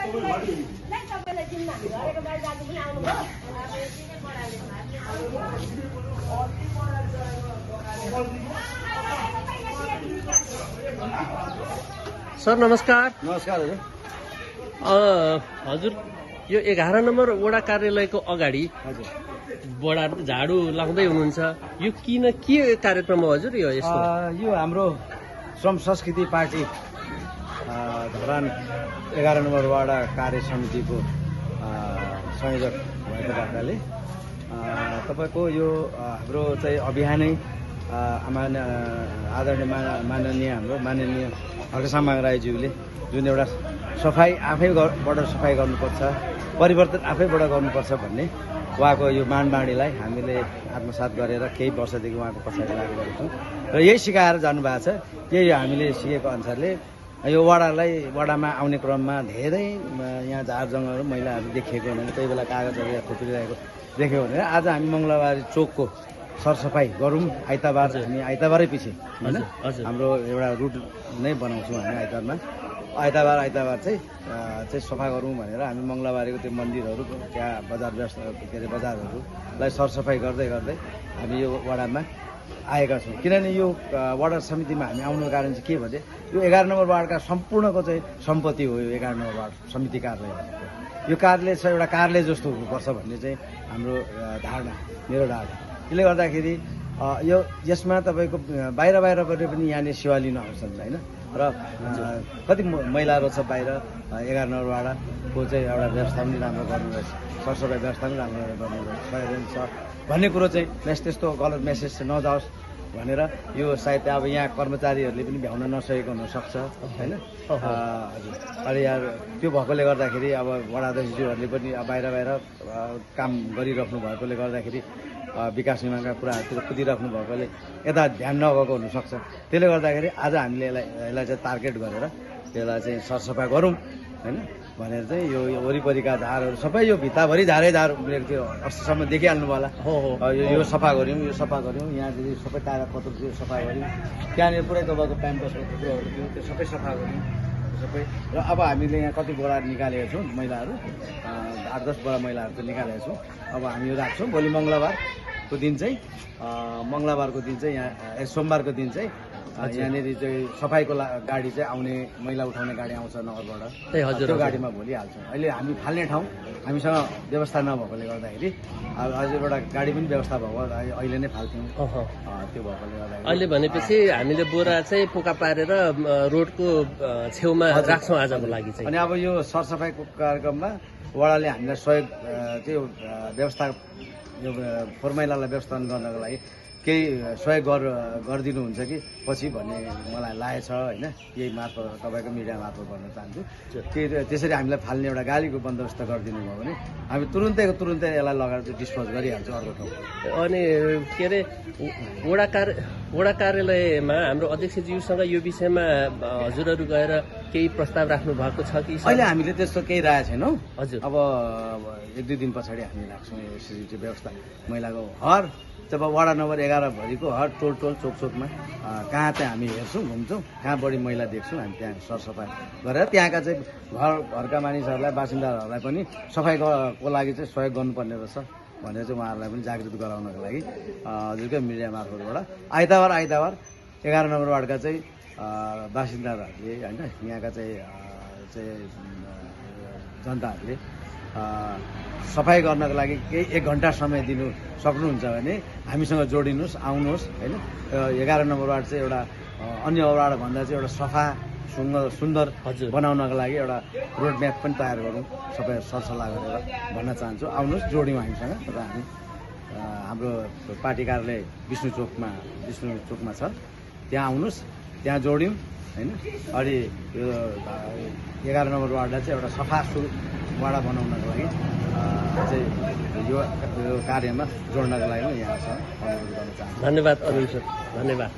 Sir नमस्कार। नमस्कार हजुर यो 11 नम्बर वडा कार्यालयको अगाडि हजुर बडा झाडु लाउँदै हुनुहुन्छ, यो किन के कार्यक्रम हो हजुर? यो यसको यो हाम्रो श्रम संस्कृति पार्टी धरान 11 नम्बर वाडा कार्य समितिको संयोजक भएको भएकाले तपाईको यो हाम्रो चाहिँ अभियानै आदरणीय माननीय हाम्रो माननीय हर्कसामाङ राईज्यूले जुन एउटा सफाई आफैबाट सफाई गर्नुपर्छ, परिवर्तन आफैबाट गर्नुपर्छ भन्ने उहाँको यो मानबाणीलाई हामीले आत्मसात गरेर केही वर्षदेखि उहाँको पछाडि लागेका छौँ र यही सिकाएर जानुभएको छ। यही हामीले सिकेको अनुसारले यो वडामा आउने क्रममा धेरै यहाँ झारजङ्गलहरू मैलाहरू देखिएको हुनाले त्यही बेला कागजहरू यहाँ थुप्रिरहेको देख्यो भनेर आज हामी मङ्गलबार चोकको सरसफाई गरौँ। आइतबार हामी आइतबारै पछि होइन हाम्रो एउटा रुट नै बनाउँछौँ हामी आइतबार चाहिँ सफा गरौँ भनेर हामी मङ्गलबारको त्यो मन्दिरहरू त्यहाँ बजार व्यवस्था के अरे बजारहरूलाई सरसफाई गर्दै गर्दै हामी यो वडामा आएका छौँ। किनभने यो वडा समितिमा हामी आउनुको कारण चाहिँ के भने यो 11 नम्बर वार्डका सम्पूर्णको चाहिँ सम्पत्ति हो यो 11 नम्बर वार्ड समिति कार्यालय भनेको। यो कार्यालय छ एउटा कार्यालय जस्तो हुनुपर्छ भन्ने चाहिँ हाम्रो धारणा, मेरो धारणा। त्यसले गर्दाखेरि यो यसमा तपाईँको बाहिरबाट पनि यहाँले सेवा लिन आउँछन् होइन र कति महिलाहरू छ बाहिर 11 नम्बर वाडाको चाहिँ एउटा व्यवस्था पनि राम्रो गर्नु रहेछ, सरसफाइ व्यवस्था पनि राम्रो गर्नु रहेछ भन्ने कुरो चाहिँ त्यस्तो गलत मेसेज चाहिँ नजाओस् भनेर यो सायद अब यहाँ कर्मचारीहरूले पनि भ्याउन नसकेको हुनसक्छ होइन। अनि यार त्यो भएकोले गर्दाखेरि अब वडा अध्यक्षज्यूहरूले पनि बाहिर काम गरिराख्नु भएकोले गर्दाखेरि विकास निर्माणका कुराहरूतिर कुदिराख्नु भएकोले यता ध्यान नगएको हुनसक्छ। त्यसले गर्दाखेरि आज हामीले यसलाई चाहिँ टार्गेट गरेर यसलाई चाहिँ सरसफाइ गरौँ होइन भनेर चाहिँ यो वरिपरिका झारहरू सबै यो भित्ताभरि झारै झार उम्रेको थियो, अस्तिसम्म देखिहाल्नु होला। यो सफा गऱ्यौँ, यहाँ सबै कागजपत्र थियो सफा गऱ्यौँ, त्यहाँनिर पुरै तपाईँको प्याम्पसको थुप्रोहरू थियो त्यो सबै सफा गऱ्यौँ सबै। र अब हामीले यहाँ कति बोरा निकालेका छौँ मैलाहरू, 8-10 बोरा मैलाहरू चाहिँ निकालेका छौँ। अब हामी यो राख्छौँ भोलि मङ्गलबारको दिन चाहिँ यहाँ सोमबारको दिन चाहिँ यहाँनिर चाहिँ सफाइको गाडी चाहिँ आउने, मैला उठाउने गाडी आउँछ नगरबाट, त्यो गाडीमा भोलि हाल्छौँ। अहिले हामी फाल्ने ठाउँ हामीसँग व्यवस्था नभएकोले गर्दाखेरि अझ एउटा गाडी पनि व्यवस्था भएको अहिले नै फाल्थ्यौँ त्यो भएकोले गर्दाखेरि अहिले भनेपछि हामीले बोरा चाहिँ पोका पारेर रोडको छेउमा राख्छौँ आजको लागि चाहिँ। अनि अब यो सरसफाइको कार्यक्रममा वडाले हामीलाई सहयोग त्यो व्यवस्था यो फोहोर मैलालाई व्यवस्थापन गर्नको लागि केही सहयोग गरिदिनुहुन्छ कि पछि भन्ने मलाई लागेको छ होइन। यही मार्फत तपाईँको मिडिया मार्फत भन्न चाहन्छु कि त्यसरी हामीलाई फाल्ने एउटा गाडीको बन्दोबस्त गरिदिनु भयो भने हामी तुरुन्तै यसलाई लगाएर चाहिँ डिस्पोज गरिहाल्छौँ अर्को ठाउँ। अनि के अरे वडा कार्यालयमा हाम्रो अध्यक्षज्यूसँग यो विषयमा हजुरहरू गएर केही प्रस्ताव राख्नु भएको छ कि? अहिले हामीले त्यस्तो केही राखेको छैनौँ हजुर। अब 1-2 दिन पछाडि हामी राख्छौँ यो व्यवस्था मैलाको हर जब वडा नम्बर 11 भरिको हर टोल चोकमा कहाँ चाहिँ हामी हेर्छौँ घुम्छौँ, कहाँ बढी मैला देख्छौँ हामी त्यहाँ सरसफाइ गरेर त्यहाँका चाहिँ घरका मानिसहरूलाई बासिन्दाहरूलाई पनि सफाइको लागि चाहिँ सहयोग गर्नुपर्ने रहेछ भनेर चाहिँ उहाँहरूलाई पनि जागृत गराउनको लागि हजुरकै मिडिया मार्फतबाट आइतबार 11 नम्बर वार्डका चाहिँ बासिन्दाहरूले होइन यहाँका चाहिँ जनताहरूले सफाई गर्नको लागि केही 1 घन्टा समय दिनु सक्नुहुन्छ भने हामीसँग जोडिनुहोस्, आउनुहोस् होइन। 11 नम्बर वार्ड चाहिँ एउटा अन्य वार्डभन्दा चाहिँ एउटा सफा सुन्दर बनाउनको लागि एउटा रोड म्याप पनि तयार गरौँ सबै सरसल्लाह गरेर भन्न चाहन्छु। आउनुहोस्, जोड्यौँ हामीसँग र हामी हाम्रो पार्टी कार्यालय विष्णु चोकमा छ, त्यहाँ आउनुहोस्, त्यहाँ जोड्यौँ होइन। अनि यो 11 नम्बर वार्डलाई चाहिँ एउटा सफा वाडा बनाउनको लागि चाहिँ यो कार्यमा जोड्नको लागि यहाँ छ। धन्यवाद अरुण सर, धन्यवाद।